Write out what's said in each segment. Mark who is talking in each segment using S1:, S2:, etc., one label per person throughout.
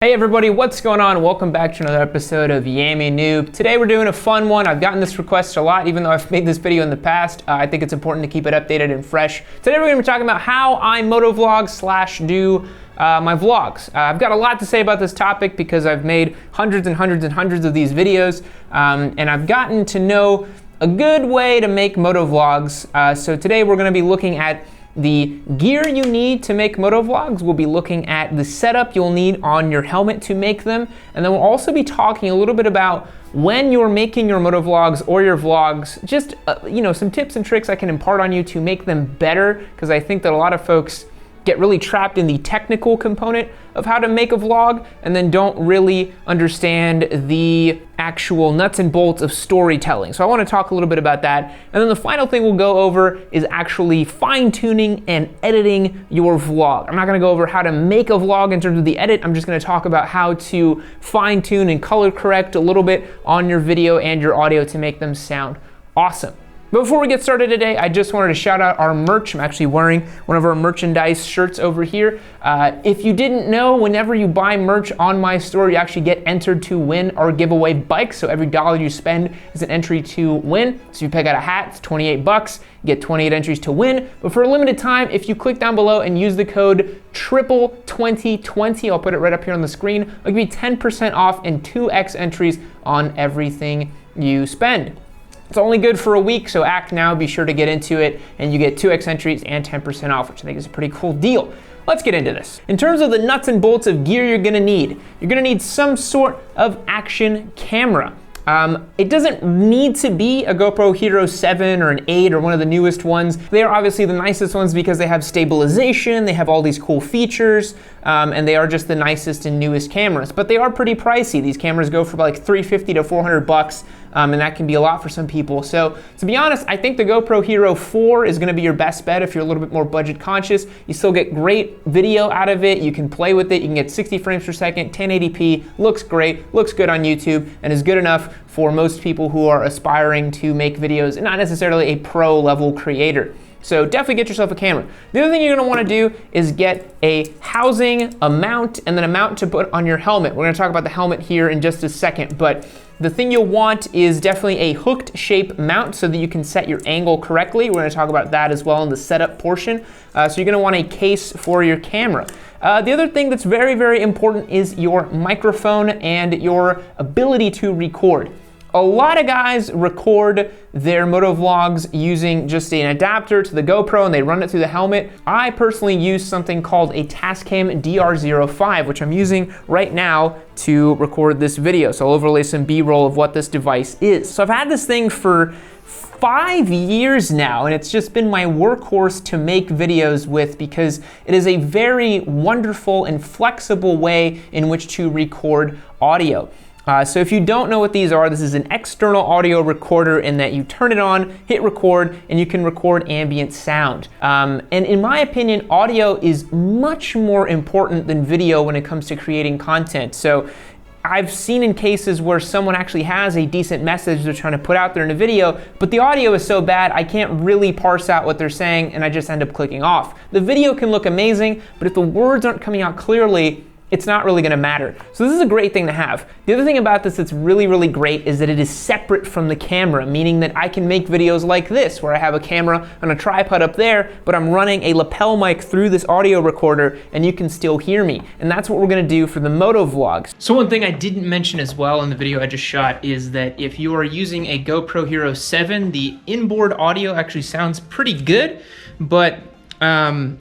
S1: Hey everybody, what's going on? Welcome back to another episode of Yammy Noob. Today we're doing a fun one. I've gotten this request a lot, even though I've made this video in the past. I think it's important to keep it updated and fresh. Today we're gonna be talking about how I motovlog / do my vlogs. I've got a lot to say about this topic because I've made hundreds and hundreds and hundreds of these videos, and I've gotten to know a good way to make motovlogs. So today we're gonna be looking at the gear you need to make motovlogs. We'll be looking at the setup you'll need on your helmet to make them. And then we'll also be talking a little bit about when you're making your motovlogs or your vlogs, just some tips and tricks I can impart on you to make them better, because I think that a lot of folks get really trapped in the technical component of how to make a vlog and then don't really understand the actual nuts and bolts of storytelling. So I want to talk a little bit about that. And then the final thing we'll go over is actually fine-tuning and editing your vlog. I'm not going to go over how to make a vlog in terms of the edit. I'm just going to talk about how to fine-tune and color correct a little bit on your video and your audio to make them sound awesome. But before we get started today, I just wanted to shout out our merch. I'm actually wearing one of our merchandise shirts over here. If you didn't know, whenever you buy merch on my store, you actually get entered to win our giveaway bike. So every dollar you spend is an entry to win. So you pick out a hat, it's 28 bucks, you get 28 entries to win. But for a limited time, if you click down below and use the code TRIPLE2020, I'll put it right up here on the screen, I'll give you 10% off and 2x entries on everything you spend. It's only good for a week, so act now, be sure to get into it, and you get 2x entries and 10% off, which I think is a pretty cool deal. Let's get into this. In terms of the nuts and bolts of gear you're gonna need some sort of action camera. It doesn't need to be a GoPro Hero 7 or an 8 or one of the newest ones. They are obviously the nicest ones because they have stabilization, they have all these cool features, and they are just the nicest and newest cameras. But they are pretty pricey. These cameras go for like $350 to $400, and that can be a lot for some people. So to be honest, I think the GoPro Hero 4 is gonna be your best bet if you're a little bit more budget conscious. You still get great video out of it, you can play with it, you can get 60 frames per second, 1080p, looks great, looks good on YouTube, and is good enough for most people who are aspiring to make videos and not necessarily a pro level creator. So definitely get yourself a camera. The other thing you're gonna wanna do is get a housing, a mount, and then a mount to put on your helmet. We're gonna talk about the helmet here in just a second, but the thing you'll want is definitely a hooked shape mount so that you can set your angle correctly. We're gonna talk about that as well in the setup portion. So you're gonna want a case for your camera. The other thing that's very, very important is your microphone and your ability to record. A lot of guys record their motovlogs using just an adapter to the GoPro and they run it through the helmet. I personally use something called a Tascam DR05, which I'm using right now to record this video. So I'll overlay some B-roll of what this device is. So I've had this thing for 5 years now, and it's just been my workhorse to make videos with because it is a very wonderful and flexible way in which to record audio. So if you don't know what these are, this is an external audio recorder in that you turn it on, hit record, and you can record ambient sound. And in my opinion, audio is much more important than video when it comes to creating content. So I've seen in cases where someone actually has a decent message they're trying to put out there in a video, but the audio is so bad I can't really parse out what they're saying and I just end up clicking off. The video can look amazing, but if the words aren't coming out clearly, it's not really gonna matter. So this is a great thing to have. The other thing about this that's really, really great is that it is separate from the camera, meaning that I can make videos like this, where I have a camera on a tripod up there, but I'm running a lapel mic through this audio recorder and you can still hear me. And that's what we're gonna do for the motovlogs. So one thing I didn't mention as well in the video I just shot is that if you are using a GoPro Hero 7, the inboard audio actually sounds pretty good, but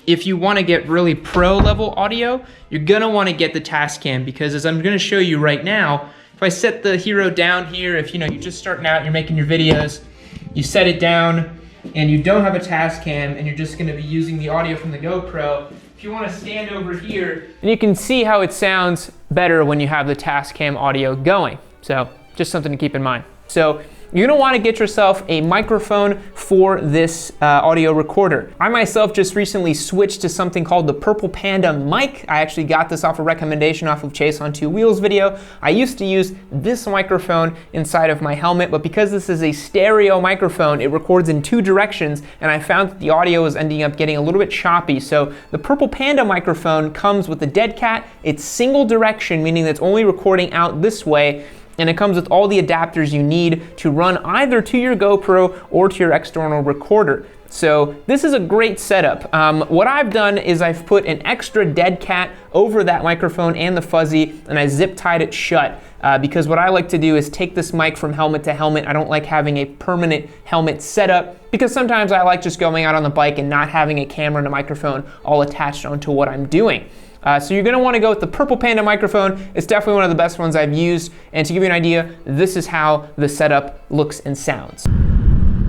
S1: if you want to get really pro level audio, you're gonna want to get the Tascam, because as I'm gonna show you right now, if I set the Hero down here, if you're just starting out, you're making your videos, you set it down and you don't have a Tascam and you're just gonna be using the audio from the GoPro, if you want to stand over here, and you can see how it sounds better when you have the Tascam audio going. So just something to keep in mind. So you're gonna wanna get yourself a microphone for this audio recorder. I myself just recently switched to something called the Purple Panda mic. I actually got this off a recommendation off of Chase on Two Wheels video. I used to use this microphone inside of my helmet, but because this is a stereo microphone, it records in 2 directions, and I found that the audio is ending up getting a little bit choppy. So the Purple Panda microphone comes with the dead cat. It's single direction, meaning that it's only recording out this way, and it comes with all the adapters you need to run either to your GoPro or to your external recorder. So this is a great setup. What I've done is I've put an extra dead cat over that microphone and the fuzzy, and I zip tied it shut. Because what I like to do is take this mic from helmet to helmet. I don't like having a permanent helmet setup, because sometimes I like just going out on the bike and not having a camera and a microphone all attached onto what I'm doing. So you're gonna wanna go with the Purple Panda microphone. It's definitely one of the best ones I've used. And to give you an idea, this is how the setup looks and sounds.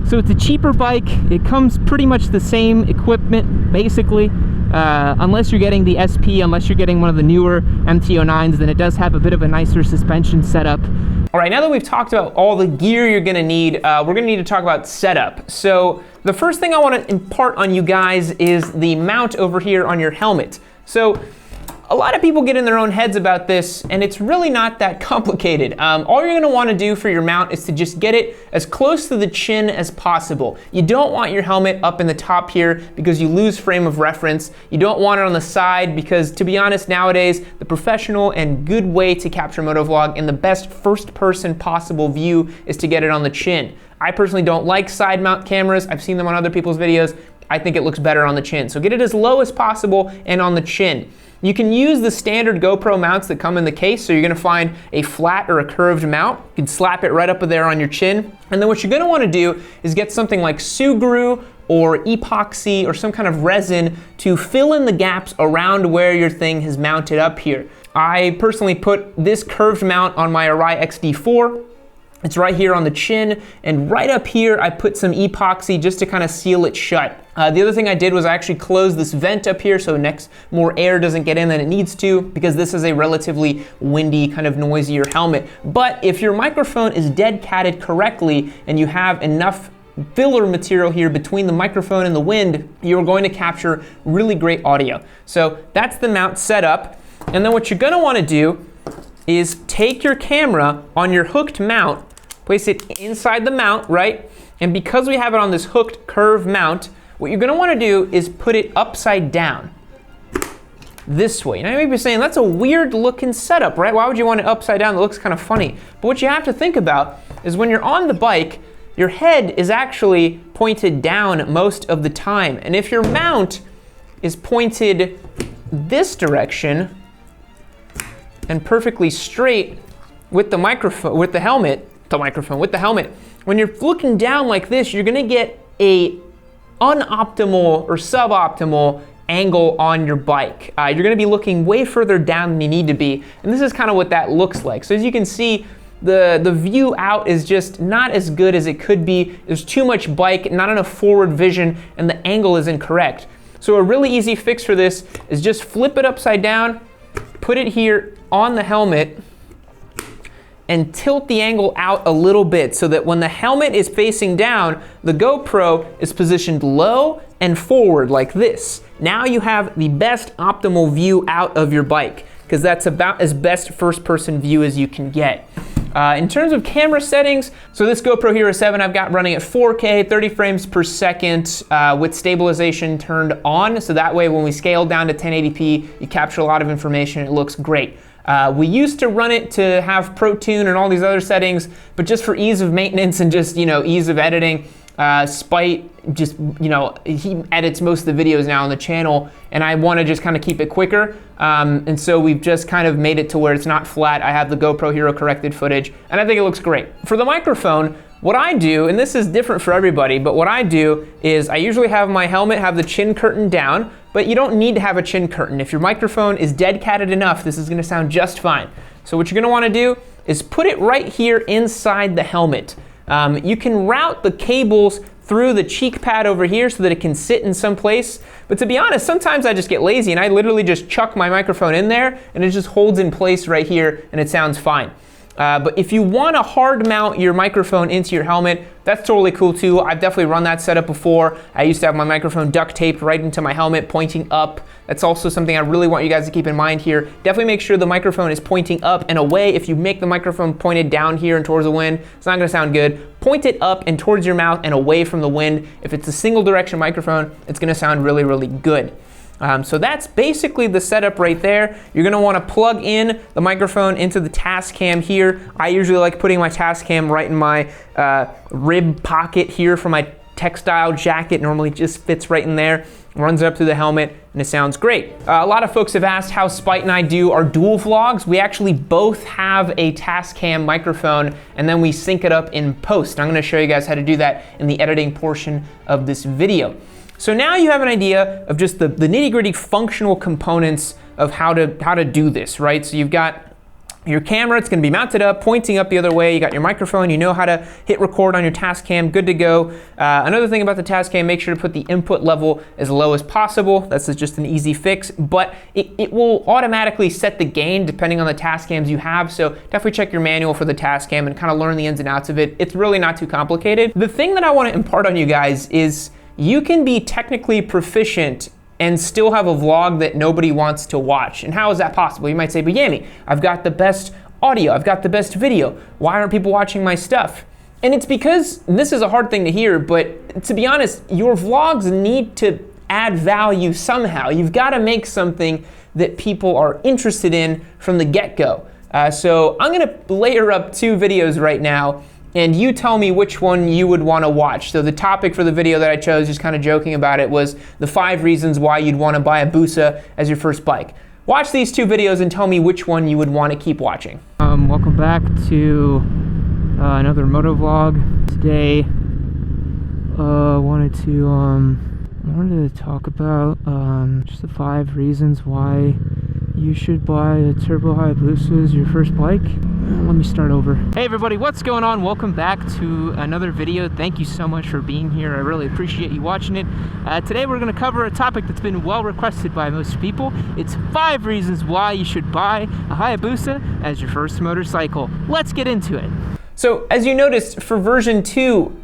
S1: So it's a cheaper bike. It comes pretty much the same equipment, basically. Unless you're getting the SP, unless you're getting one of the newer MT-09s, then it does have a bit of a nicer suspension setup. All right, now that we've talked about all the gear you're gonna need, we're gonna need to talk about setup. So the first thing I wanna impart on you guys is the mount over here on your helmet. So a lot of people get in their own heads about this, and it's really not that complicated. All you're gonna wanna do for your mount is to just get it as close to the chin as possible. You don't want your helmet up in the top here because you lose frame of reference. You don't want it on the side because, to be honest, nowadays, the professional and good way to capture motovlog and the best first person possible view is to get it on the chin. I personally don't like side mount cameras. I've seen them on other people's videos. I think it looks better on the chin. So get it as low as possible and on the chin. You can use the standard GoPro mounts that come in the case, so you're gonna find a flat or a curved mount. You can slap it right up there on your chin. And then what you're gonna wanna do is get something like Sugru or epoxy or some kind of resin to fill in the gaps around where your thing has mounted up here. I personally put this curved mount on my Arai XD4. It's right here on the chin, and right up here I put some epoxy just to kind of seal it shut. The other thing I did was I actually closed this vent up here so more air doesn't get in than it needs to, because this is a relatively windy, kind of noisier helmet. But if your microphone is dead catted correctly and you have enough filler material here between the microphone and the wind, you're going to capture really great audio. So that's the mount setup. And then what you're gonna wanna do is take your camera on your hooked mount, place it inside the mount, right? And because we have it on this hooked curved mount, what you're gonna wanna do is put it upside down, this way. Now you may be saying, that's a weird looking setup, right? Why would you want it upside down? That looks kind of funny. But what you have to think about is when you're on the bike, your head is actually pointed down most of the time. And if your mount is pointed this direction and perfectly straight with the microphone, with the helmet, when you're looking down like this, you're gonna get a unoptimal or suboptimal angle on your bike. You're gonna be looking way further down than you need to be, and this is kind of what that looks like. So as you can see, the view out is just not as good as it could be. There's too much bike, not enough forward vision, and the angle is incorrect. So a really easy fix for this is just flip it upside down, put it here on the helmet, and tilt the angle out a little bit so that when the helmet is facing down, the GoPro is positioned low and forward like this. Now you have the best optimal view out of your bike, because that's about as best first person view as you can get. In terms of camera settings, so this GoPro Hero 7 I've got running at 4K, 30 frames per second with stabilization turned on. So that way when we scale down to 1080p, you capture a lot of information. It looks great. We used to run it to have Pro Tune and all these other settings, but just for ease of maintenance and just, ease of editing, Spite just, he edits most of the videos now on the channel, and I want to just kind of keep it quicker. And so we've just kind of made it to where it's not flat. I have the GoPro Hero corrected footage, and I think it looks great. For the microphone, what I do, and this is different for everybody, but what I do is I usually have my helmet have the chin curtain down, but you don't need to have a chin curtain. If your microphone is dead catted enough, this is gonna sound just fine. So what you're gonna wanna do is put it right here inside the helmet. You can route the cables through the cheek pad over here so that it can sit in some place. But to be honest, sometimes I just get lazy and I literally just chuck my microphone in there and it just holds in place right here and it sounds fine. But if you want to hard mount your microphone into your helmet, that's totally cool too. I've definitely run that setup before. I used to have my microphone duct taped right into my helmet, pointing up. That's also something I really want you guys to keep in mind here. Definitely make sure the microphone is pointing up and away. If you make the microphone pointed down here and towards the wind, it's not gonna sound good. Point it up and towards your mouth and away from the wind. If it's a single direction microphone, it's gonna sound really, really good. So that's basically the setup right there. You're gonna wanna plug in the microphone into the Tascam here. I usually like putting my Tascam right in my rib pocket here for my textile jacket. Normally just fits right in there, runs up through the helmet, and it sounds great. A lot of folks have asked how Spite and I do our dual vlogs. We actually both have a Tascam microphone, and then we sync it up in post. I'm gonna show you guys how to do that in the editing portion of this video. So now you have an idea of just the nitty-gritty functional components of how to do this, right? So you've got your camera, it's gonna be mounted up, pointing up the other way. You got your microphone, you know how to hit record on your Tascam, good to go. Another thing about the Tascam, make sure to put the input level as low as possible. That's just an easy fix, but it will automatically set the gain depending on the Tascams you have. So definitely check your manual for the Tascam and kind of learn the ins and outs of it. It's really not too complicated. The thing that I wanna impart on you guys is you can be technically proficient and still have a vlog that nobody wants to watch. And how is that possible? You might say, but Yami, I've got the best audio, I've got the best video. Why aren't people watching my stuff? And it's because, and this is a hard thing to hear, but to be honest, your vlogs need to add value somehow. You've got to make something that people are interested in from the get-go. So I'm gonna layer up 2 videos right now, and you tell me which one you would want to watch. So the topic for the video that I chose, just kind of joking about it, was the 5 reasons why you'd want to buy a Busa as your first bike. Watch these 2 videos and tell me which one you would want to keep watching. Welcome back to another motovlog. Today, wanted to talk about just the 5 reasons why you should buy a Turbo Hayabusa as your first bike. Let me start over. Hey everybody, what's going on? Welcome back to another video. Thank you so much for being here. I really appreciate you watching it. Today we're gonna cover a topic that's been well requested by most people. It's 5 reasons why you should buy a Hayabusa as your first motorcycle. Let's get into it. So as you noticed, for version 2,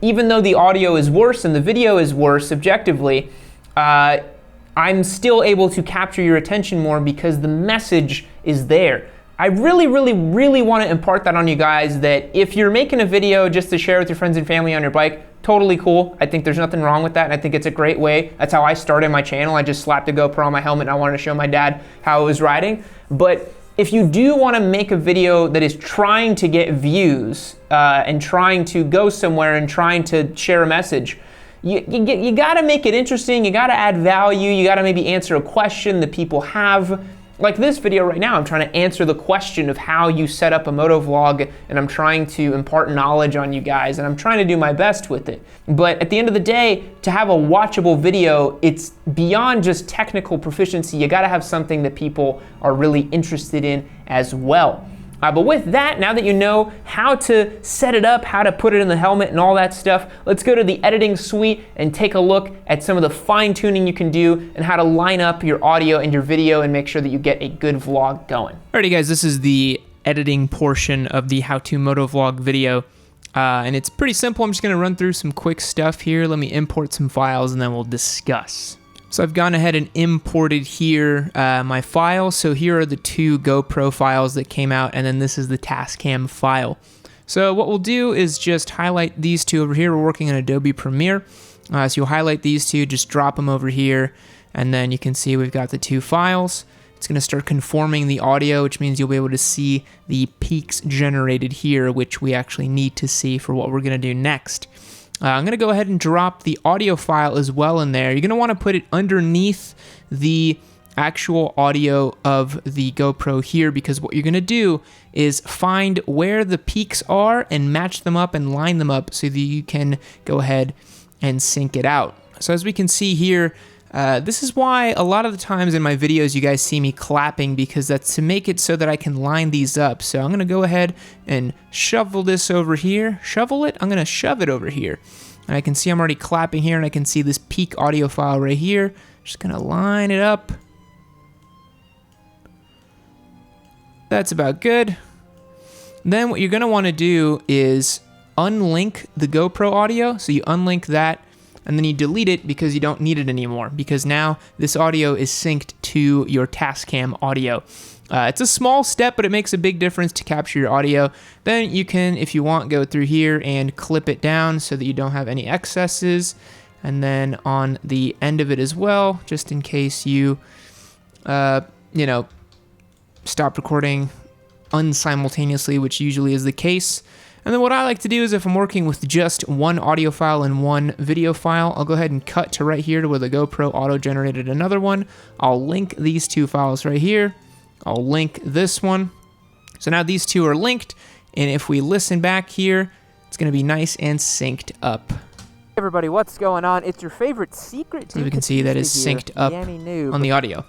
S1: even though the audio is worse and the video is worse objectively, I'm still able to capture your attention more because the message is there. I really want to impart that on you guys, that if you're making a video just to share with your friends and family on your bike, totally cool. I think there's nothing wrong with that, and I think it's a great way. That's how I started my channel. I just slapped a GoPro on my helmet and I wanted to show my dad how I was riding. But if you do want to make a video that is trying to get views and trying to go somewhere and trying to share a message, you gotta make it interesting, you gotta add value, you gotta maybe answer a question that people have. Like this video right now, I'm trying to answer the question of how you set up a motovlog, and I'm trying to impart knowledge on you guys, and I'm trying to do my best with it. But at the end of the day, to have a watchable video, it's beyond just technical proficiency. You gotta have something that people are really interested in as well. But with that, now that you know how to set it up, how to put it in the helmet and all that stuff, let's go to the editing suite and take a look at some of the fine tuning you can do and how to line up your audio and your video and make sure that you get a good vlog going. Alrighty guys, this is the editing portion of the How To Motovlog video. And it's pretty simple. I'm just gonna run through some quick stuff here. Let me import some files and then we'll discuss. So I've gone ahead and imported here my files. So here are the 2 GoPro files that came out, and then this is the Tascam file. So what we'll do is just highlight these 2 over here. We're working in Adobe Premiere. So you'll highlight these 2, just drop them over here, and then you can see we've got the 2 files. It's gonna start conforming the audio, which means you'll be able to see the peaks generated here, which we actually need to see for what we're gonna do next. I'm gonna go ahead and drop the audio file as well in there. You're gonna wanna put it underneath the actual audio of the GoPro here, because what you're gonna do is find where the peaks are and match them up and line them up so that you can go ahead and sync it out. So as we can see here, this is why a lot of the times in my videos you guys see me clapping, because that's to make it so that I can line these up. So I'm gonna go ahead and shovel this over here. Shovel it? I'm gonna shove it over here. And I can see I'm already clapping here, and I can see this peak audio file right here. Just gonna line it up. That's about good. Then what you're gonna wanna do is unlink the GoPro audio. So you unlink that, and then you delete it because you don't need it anymore, because now this audio is synced to your Tascam audio. It's a small step, but it makes a big difference to capture your audio. Then you can, if you want, go through here and clip it down so that you don't have any excesses. And then on the end of it as well, just in case you, stop recording unsimultaneously, which usually is the case. And then what I like to do is if I'm working with just one audio file and one video file, I'll go ahead and cut to right here to where the GoPro auto-generated another one. I'll link these two files right here. I'll link this one. So now these two are linked, and if we listen back here, it's gonna be nice and synced up. Hey everybody, what's going on? It's your favorite secret. So we can see that is synced up on the audio.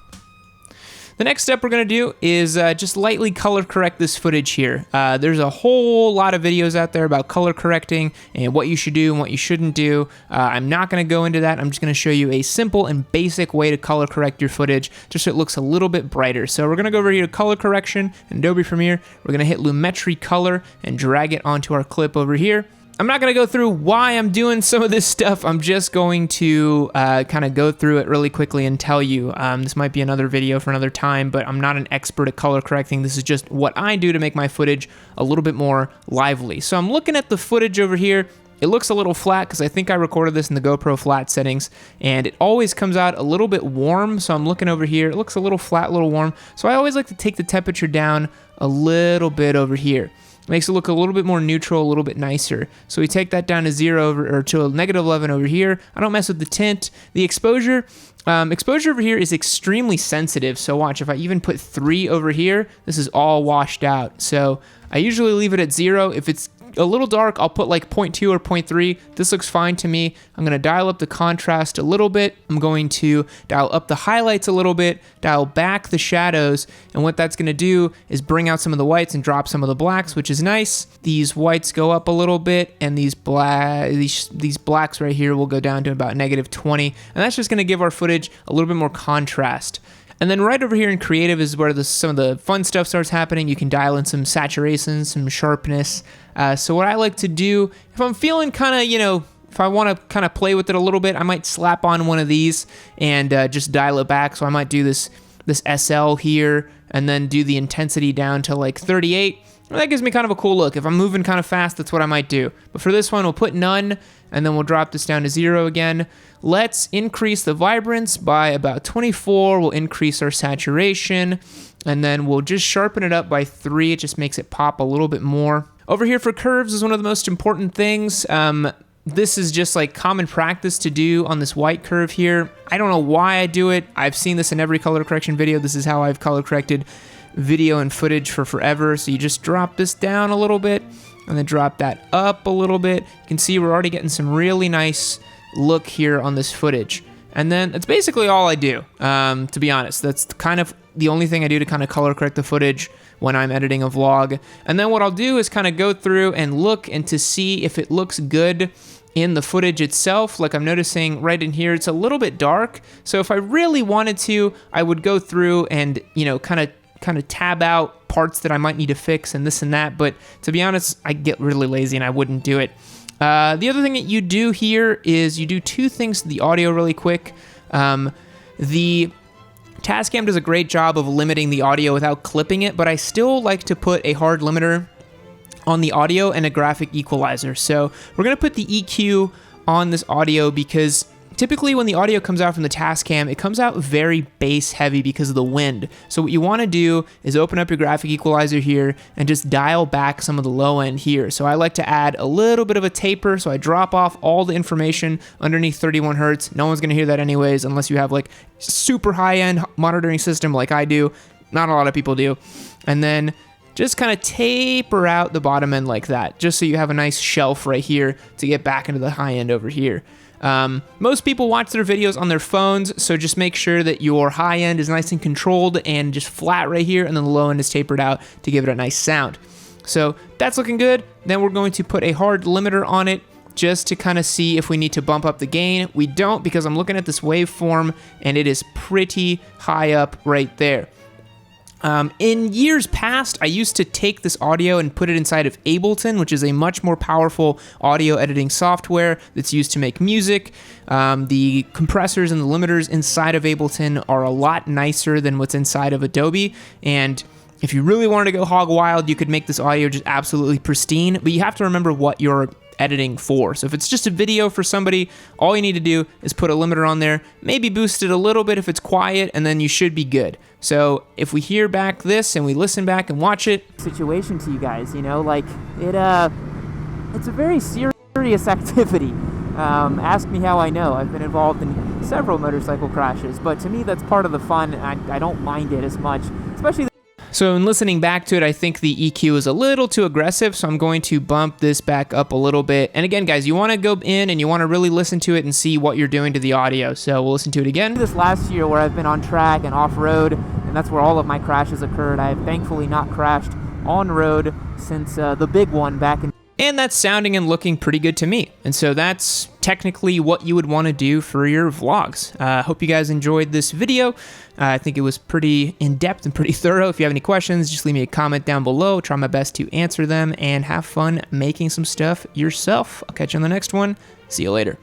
S1: The next step we're going to do is just lightly color correct this footage here. There's a whole lot of videos out there about color correcting and what you should do and what you shouldn't do. I'm not going to go into that. I'm just going to show you a simple and basic way to color correct your footage just so it looks a little bit brighter. So we're going to go over here to color correction in Adobe Premiere. We're going to hit Lumetri Color and drag it onto our clip over here. I'm not going to go through why I'm doing some of this stuff. I'm just going to kind of go through it really quickly and tell you. This might be another video for another time, but I'm not an expert at color correcting. This is just what I do to make my footage a little bit more lively. So I'm looking at the footage over here. It looks a little flat because I think I recorded this in the GoPro flat settings, and it always comes out a little bit warm. So I'm looking over here. It looks a little flat, a little warm. So I always like to take the temperature down a little bit over here. Makes it look a little bit more neutral, a little bit nicer. So we take that down to 0 or to a -11 over here. I don't mess with the tint. The exposure over here is extremely sensitive. So watch, if I even put 3 over here, this is all washed out. So I usually leave it at 0. If it's a little dark, I'll put like 0.2 or 0.3. This looks fine to me. I'm going to dial up the contrast a little bit. I'm going to dial up the highlights a little bit, dial back the shadows, and what that's going to do is bring out some of the whites and drop some of the blacks, which is nice. These whites go up a little bit, and these blacks right here will go down to about -20, and that's just going to give our footage a little bit more contrast. And then right over here in creative is where some of the fun stuff starts happening. You can dial in some saturation, some sharpness. So what I like to do, if I'm feeling kind of, if I want to kind of play with it a little bit, I might slap on one of these and just dial it back. So I might do this SL here and then do the intensity down to like 38. That gives me kind of a cool look. If I'm moving kind of fast, that's what I might do. But for this one, we'll put none, and then we'll drop this down to 0 again. Let's increase the vibrance by about 24. We'll increase our saturation, and then we'll just sharpen it up by 3. It just makes it pop a little bit more. Over here for curves is one of the most important things. This is just like common practice to do on this white curve here. I don't know why I do it. I've seen this in every color correction video. This is how I've color corrected video and footage for forever. So you just drop this down a little bit and then drop that up a little bit. You can see we're already getting some really nice look here on this footage. And then that's basically all I do, to be honest. That's kind of the only thing I do to kind of color correct the footage when I'm editing a vlog. And then what I'll do is kind of go through and look and to see if it looks good in the footage itself. Like I'm noticing right in here, it's a little bit dark. So if I really wanted to, I would go through and, kind of tab out parts that I might need to fix and this and that. But to be honest, I get really lazy and I wouldn't do it. The other thing that you do here is you do 2 things to the audio really quick. The Tascam does a great job of limiting the audio without clipping it, but I still like to put a hard limiter on the audio and a graphic equalizer. So we're going to put the EQ on this audio because typically when the audio comes out from the Tascam, it comes out very bass heavy because of the wind. So what you want to do is open up your graphic equalizer here and just dial back some of the low end here. So I like to add a little bit of a taper, so I drop off all the information underneath 31 Hertz. No one's going to hear that anyways unless you have like super high end monitoring system like I do. Not a lot of people do. And then just kind of taper out the bottom end like that, just so you have a nice shelf right here to get back into the high end over here. Most people watch their videos on their phones, so just make sure that your high end is nice and controlled and just flat right here, and then the low end is tapered out to give it a nice sound. So that's looking good. Then we're going to put a hard limiter on it just to kind of see if we need to bump up the gain. We don't, because I'm looking at this waveform and it is pretty high up right there. In years past, I used to take this audio and put it inside of Ableton, which is a much more powerful audio editing software that's used to make music. The compressors and the limiters inside of Ableton are a lot nicer than what's inside of Adobe, and if you really wanted to go hog wild, you could make this audio just absolutely pristine, but you have to remember what you're editing for. So if it's just a video for somebody, all you need to do is put a limiter on there, maybe boost it a little bit if it's quiet, and then you should be good. So if we hear back this and we listen back and watch it, situation to you guys, you know, like it's a very serious activity. Ask me how I know. I've been involved in several motorcycle crashes, but to me that's part of the fun. I don't mind it as much, especially. So in listening back to it, I think the EQ is a little too aggressive, so I'm going to bump this back up a little bit. And again, guys, you want to go in and you want to really listen to it and see what you're doing to the audio. So we'll listen to it again. This last year where I've been on track and off-road, and that's where all of my crashes occurred. I have thankfully not crashed on road since the big one back in. And that's sounding and looking pretty good to me. And so that's technically what you would want to do for your vlogs. Hope you guys enjoyed this video. I think it was pretty in-depth and pretty thorough. If you have any questions, just leave me a comment down below. Try my best to answer them and have fun making some stuff yourself. I'll catch you on the next one. See you later.